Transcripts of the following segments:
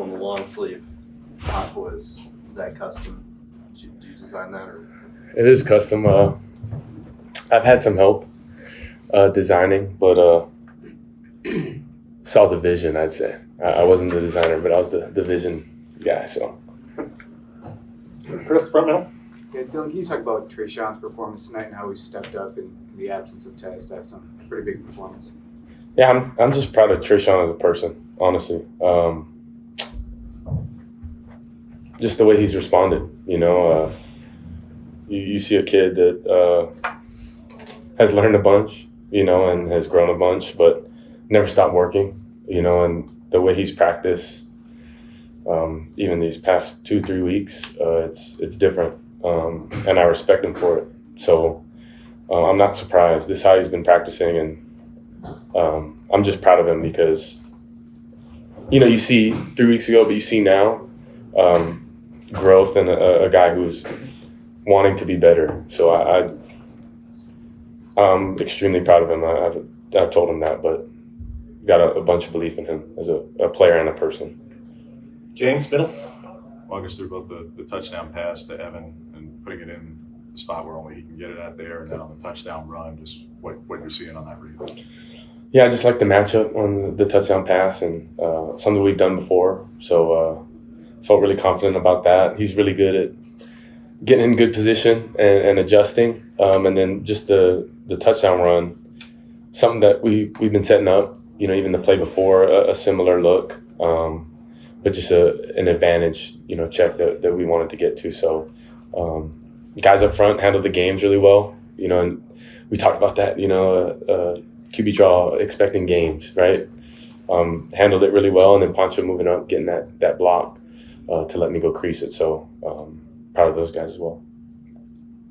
on the long sleeve hot boys. Is that custom? Did you design that? Or? It is custom. I've had some help designing, but saw the vision, I'd say. I wasn't the designer, but I was the vision guy. So, Chris, front middle. Yeah, Dillon, can you talk about Trayshawn's performance tonight and how he stepped up in the absence of Tez to have some pretty big performance? Yeah, I'm just proud of Trayshawn as a person, honestly. Just the way he's responded, you see a kid that has learned a bunch, and has grown a bunch, but never stopped working, and the way he's practiced, even these past 2-3 weeks, it's different, and I respect him for it. So I'm not surprised. This is how he's been practicing, and I'm just proud of him because, you see 3 weeks ago, but you see now growth and a guy who's wanting to be better. So I'm extremely proud of him. I've told him that, but got a bunch of belief in him as a player and a person. James, middle. Walk us through about the touchdown pass to Evan and putting it in the spot where only he can get it at there, and then on the touchdown run, just what you're seeing on that read. Yeah, I just like the matchup on the touchdown pass and something we've done before. So felt really confident about that. He's really good at getting in good position and adjusting. And then just the touchdown run, something that we've been setting up, even the play before, a similar look, but just an advantage, check that we wanted to get to. So guys up front handled the games really well, and we talked about that, QB draw expecting games, right? Handled it really well, and then Pancho moving up, getting that block to let me go crease it. So proud of those guys as well.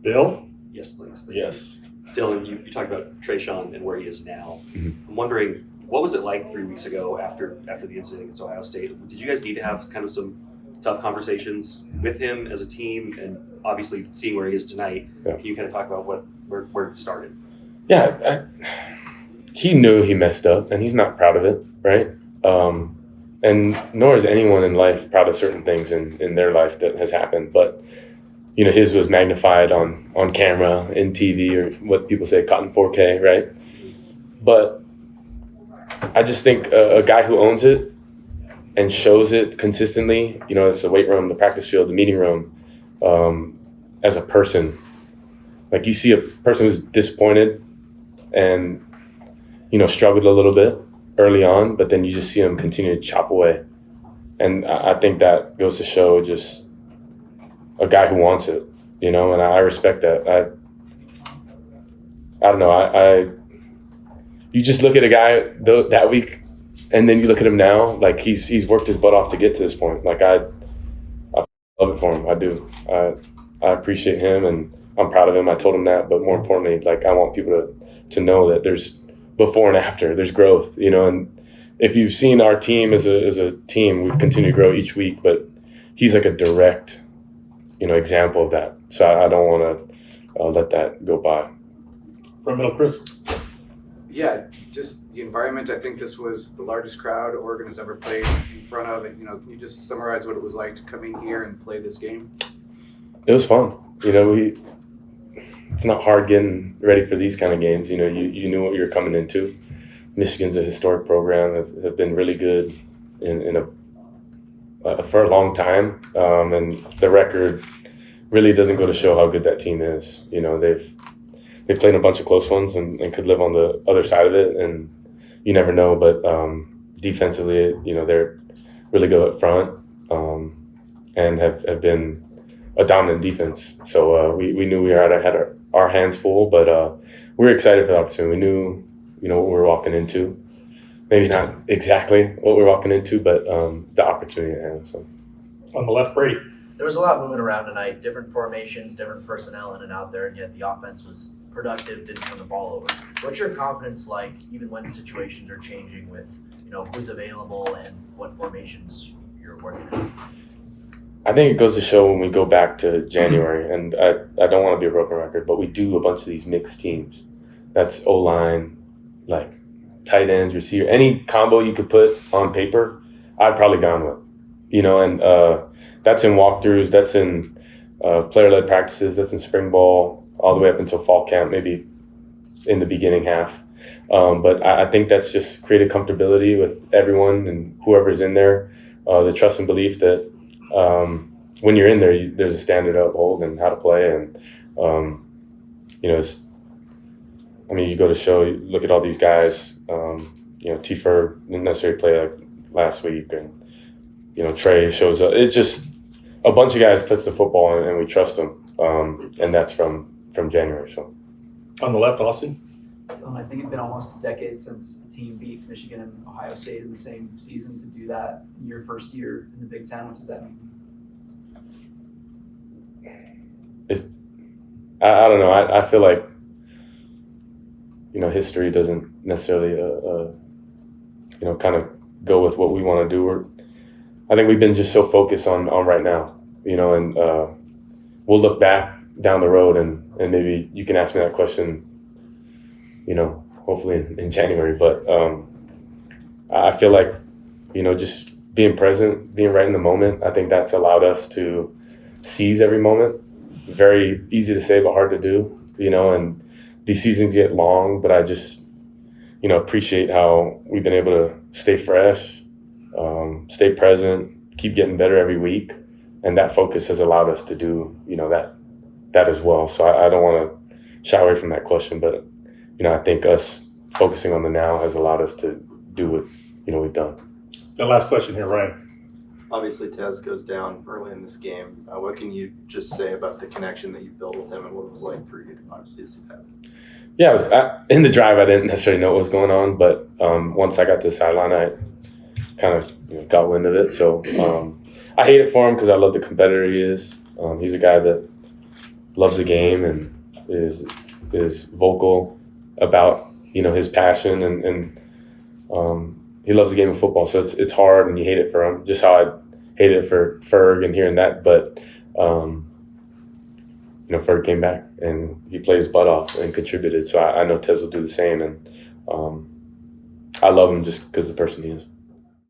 Bill? Yes, please. Yes. Dillon, you talked about Trayshawn and where he is now. Mm-hmm. I'm wondering, what was it like 3 weeks ago after the incident against Ohio State? Did you guys need to have kind of some tough conversations with him as a team, and obviously seeing where he is tonight? Yeah. Can you kind of talk about where it started? Yeah, he knew he messed up, and he's not proud of it, right? And nor is anyone in life proud of certain things in their life that has happened. But, his was magnified on camera, in TV, or what people say, caught in 4K, right? But I just think a guy who owns it and shows it consistently, it's the weight room, the practice field, the meeting room, as a person. Like, you see a person who's disappointed and, struggled a little bit early on, but then you just see him continue to chop away. And I think that goes to show just a guy who wants it, and I respect that. I don't know. You just look at a guy that week, and then you look at him now, like he's worked his butt off to get to this point. Like I love it for him. I do. I appreciate him, and I'm proud of him. I told him that, but more importantly, like, I want people to know that there's before and after, there's growth, and if you've seen our team as a team, we've continued to grow each week, but he's like a direct, example of that. So I don't want to let that go by. Front middle, Chris. Yeah, just the environment. I think this was the largest crowd Oregon has ever played in front of. And, can you just summarize what it was like to come in here and play this game? It was fun. It's not hard getting ready for these kind of games. You knew what you were coming into. Michigan's a historic program, have been really good for a long time, and the record really doesn't go to show how good that team is. They've played a bunch of close ones and could live on the other side of it, and you never know. But defensively, they're really good up front, and have been a dominant defense. So we knew we had our hands full, but we were excited for the opportunity. We knew, what we were walking into. Maybe not exactly what we were walking into, but the opportunity at hand. So On the left, Brady. There was a lot moving around tonight, different formations, different personnel in and out there, and yet the offense was productive, didn't turn the ball over. What's your confidence like, even when situations are changing with, who's available and what formations you're working in? I think it goes to show when we go back to January, and I don't want to be a broken record, but we do a bunch of these mixed teams. That's O-line, like tight ends, receiver, any combo you could put on paper, I've probably gone with. and that's in walkthroughs, that's in player-led practices, that's in spring ball, all the way up until fall camp, maybe in the beginning half. But I think that's just created comfortability with everyone and whoever's in there, the trust and belief that when you're in there, there's a standard to uphold and how to play. And, you go to show, you look at all these guys, T-Fer didn't necessarily play like last week, and, Trey shows up. It's just a bunch of guys touch the football and we trust them. And that's from January. So On the left, Austin. I think it's been almost a decade since a team beat Michigan and Ohio State in the same season. To do that in your first year in the Big Ten, what does that mean? I don't know. I feel like, history doesn't necessarily, kind of go with what we want to do. I think we've been just so focused on right now, and we'll look back down the road and maybe you can ask me that question, hopefully in January. But I feel like, just being present, being right in the moment, I think that's allowed us to seize every moment. Very easy to say, but hard to do, and these seasons get long, but I just, appreciate how we've been able to stay fresh, stay present, keep getting better every week. And that focus has allowed us to do, that as well. So I don't want to shy away from that question, but, I think us focusing on the now has allowed us to do what, we've done. The last question here, Ryan. Obviously, Tez goes down early in this game. What can you just say about the connection that you built with him and what it was like for you to obviously see that? Yeah, in the drive, I didn't necessarily know what was going on, but once I got to the sideline, I kind of got wind of it. So I hate it for him because I love the competitor he is. He's a guy that loves the game and is vocal about his passion and he loves the game of football. So it's hard and you hate it for him, just how I hated it for Ferg and hearing that. But Ferg came back and he played his butt off and contributed. So I know Tez will do the same, and I love him just because of the person he is.